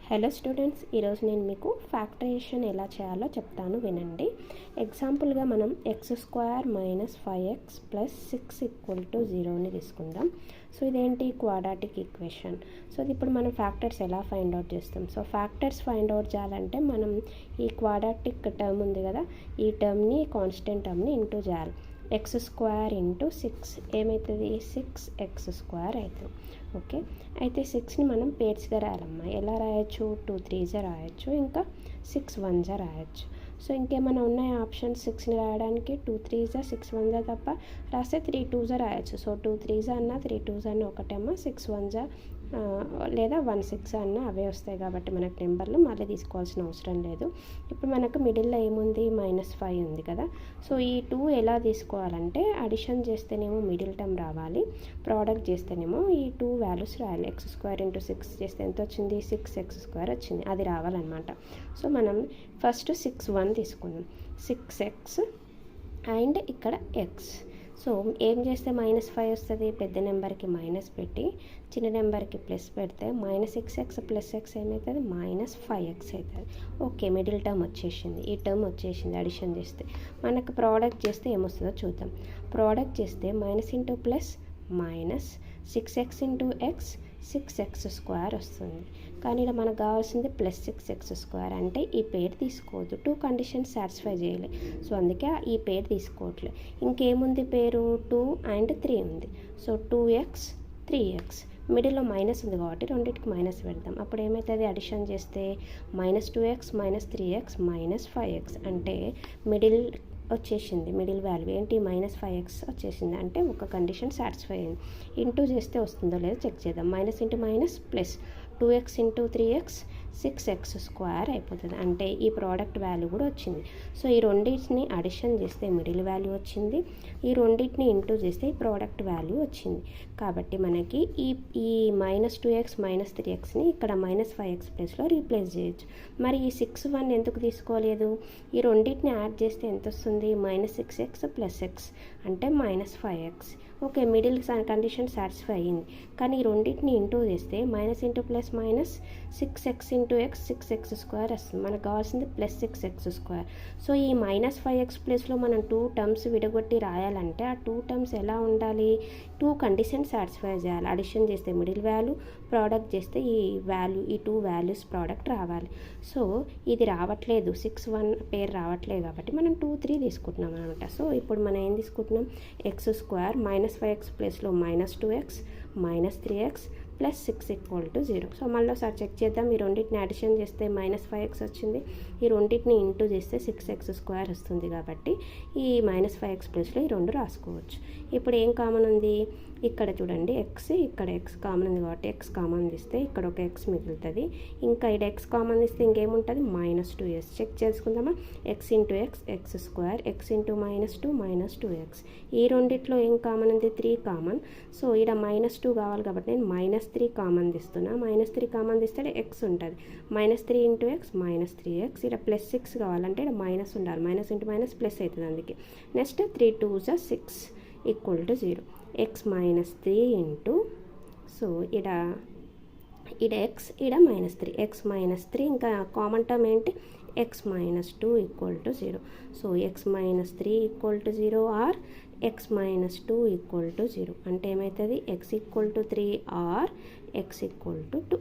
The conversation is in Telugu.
హలో స్టూడెంట్స్, ఈరోజు నేను మీకు ఫ్యాక్టరైజేషన్ ఎలా చేయాలో చెప్తాను, వినండి. ఎగ్జాంపుల్గా మనం x² - 5x + 6 = 0ని తీసుకుందాం. సో ఇదేంటి క్వాడ్రాటిక్ ఈక్వేషన్. సో ఇది ఇప్పుడు మనం ఫ్యాక్టర్స్ ఎలా ఫైండ్ అవుట్ చేస్తాం. సో ఫ్యాక్టర్స్ ఫైండ్ అవుట్ చేయాలంటే మనం ఈ క్వాడ్రాటిక్ టర్మ్ ఉంది కదా, ఈ టర్మ్ని కాన్స్టెంట్ టర్మ్ని ఇంటూ చేయాలి. x² × 6 ఏమవుతుంది, 6x² అవుతుంది. ఓకే, అయితే 6ని మనం పేర్స్గా రాయాలమ్మా. ఎలా రాయొచ్చు, 2 3s రాయొచ్చు, ఇంకా 6 1s రాయొచ్చు. సో ఇంకేమైనా ఉన్నాయా ఆప్షన్స్ 6ని రాయడానికి? 2 3s 6 1s తప్ప రాస్తే 3 2s రాయొచ్చు. సో 2 3s అన్నా 3 2s అన్నా ఒకటేమో, 6 1s లేదా 1 6 అన్న అవే వస్తాయి కాబట్టి మనకు నెంబర్లు మళ్ళీ తీసుకోవాల్సిన అవసరం లేదు. ఇప్పుడు మనకు మిడిల్లో ఏముంది, -5 ఉంది కదా. సో ఈ 2 ఎలా తీసుకోవాలంటే అడిషన్ చేస్తేనేమో మిడిల్ టర్మ్ రావాలి, ప్రోడక్ట్ చేస్తేనేమో ఈ 2 వాల్యూస్ రాయాలి. x² × 6 చేస్తే ఎంత వచ్చింది, 6x² వచ్చింది, అది రావాలన్నమాట. సో మనం ఫస్ట్ 6 1 తీసుకుందాం. 6x అండ్ ఇక్కడ x. సో ఏం చేస్తే -5 వస్తుంది, పెద్ద నెంబర్కి మైనస్ పెట్టి చిన్న నెంబర్కి ప్లస్ పెడితే -6x + x ఏమవుతుంది, -5x అవుతుంది. ఓకే, మిడిల్ టర్మ్ వచ్చేసింది, ఈ టర్మ్ వచ్చేసింది. అడిషన్ చేస్తే మనకు ప్రోడక్ట్ చేస్తే ఏమొస్తుందో చూద్దాం. ప్రోడక్ట్ చేస్తే -6x × x 6x² వస్తుంది. కానీ ఇక్కడ మనకు కావాల్సింది +6x² అంటే ఈ పేరు తీసుకోవద్దు, 2 కండిషన్స్ సాటిస్ఫై చేయాలి. సో అందుకే ఈ పేరు తీసుకోవట్లేదు. ఇంకేముంది పేరు, 2 అండ్ 3 ఉంది. సో 2x 3x మిడిల్లో మైనస్ ఉంది కాబట్టి రెండింటికి మైనస్ పెడతాం. అప్పుడు ఏమవుతుంది, అడిషన్ చేస్తే -2x - 3x - 5x అంటే మిడిల్ వచ్చేసింది. మిడిల్ వాల్యూ ఏంటి, -5x వచ్చేసింది. అంటే ఒక కండిషన్ సాటిస్ఫై అయింది. ఇంటూ చేస్తే వస్తుందో లేదో చెక్ చేద్దాం. -× +2x × 3x 6x² అయిపోతుంది. అంటే ఈ ప్రోడక్ట్ వాల్యూ కూడా వచ్చింది. సో ఈ రెండింటిని అడిషన్ చేస్తే మిడిల్ వాల్యూ వచ్చింది, ఈ రెండింటిని ఇంటూ చేస్తే ఈ ప్రోడక్ట్ వాల్యూ వచ్చింది. కాబట్టి మనకి ఈ -2x - 3xని ఇక్కడ -5x ప్లేస్లో రీప్లేస్ చేయొచ్చు. మరి ఈ 6 1 ఎందుకు తీసుకోలేదు, ఈ రెండింటిని యాడ్ చేస్తే ఎంత వస్తుంది, -6x + x అంటే -5x. Okay, middle condition satisfy అయ్యింది. కానీ ఈ రెండింటిని ఇంటూ చేస్తే -× +- 6x × x 6x² వస్తుంది. మనకు కావాల్సింది +6x². సో ఈ -5x ప్లేస్లో మనం 2 టర్మ్స్ విడగొట్టి రాయాలంటే ఆ 2 టర్మ్స్ ఎలా ఉండాలి, 2 కండిషన్స్ సాటిస్ఫై చేయాలి. అడిషన్ చేస్తే మిడిల్ వాల్యూ, ప్రోడక్ట్ చేస్తే ఈ వాల్యూ, ఈ 2 వాల్యూస్ ప్రోడక్ట్ రావాలి. సో ఇది రావట్లేదు, 6 1 పేరు రావట్లేదు కాబట్టి మనం 2 3 తీసుకుంటున్నాం అనమాట. సో ఇప్పుడు మనం ఏం తీసుకుంటున్నాం, x² -5x ప్లేస్లో -2x - 3x + 6 = 0. సో మళ్ళీ ఒకసారి చెక్ చేద్దాం. ఈ రెండింటిని అడిషన్ చేస్తే -5x వచ్చింది, ఈ రెండింటిని ఇంటూ చేస్తే 6x² వస్తుంది. కాబట్టి ఈ -5x ప్లేస్లో ఈ 2 రాసుకోవచ్చు. ఇప్పుడు ఏం కామన్ ఉంది, ఇక్కడ చూడండి x, ఇక్కడ x కామన్ ఉంది కాబట్టి x కామన్ తీస్తే ఇక్కడ ఒక x మిగులుతుంది. ఇంకా ఇక్కడ x కామన్ తీస్తే ఇంకేముంటుంది, -2s. చెక్ చేసుకుందామా, x × x x², x × -2 2x. ఈ రెండిట్లో ఏం కామన్ ఉంది, 3 కామన్. సో ఇక్కడ -2 కావాలి కాబట్టి నేను -3 కామన్ తీస్తున్నా. -3 కామన్ తీస్తే x ఉంటుంది, -3 × x -3x. ఇక్కడ +6 కావాలంటే ఇక్కడ మైనస్ ఉండాలి, -× ప్లస్ అవుతుంది. అందుకే next 3 2s 6 = 0. x - 3 into, so ఇక్కడ x, ఇక్కడ -3, x - 3, ఇంకా కామన్ టర్మ్ ఏంటి, x - 2 = 0. So x - 3 = 0 or x - 2 = 0 అంటే ఏమవుతుంది, x = 3 ఆర్ x = 2.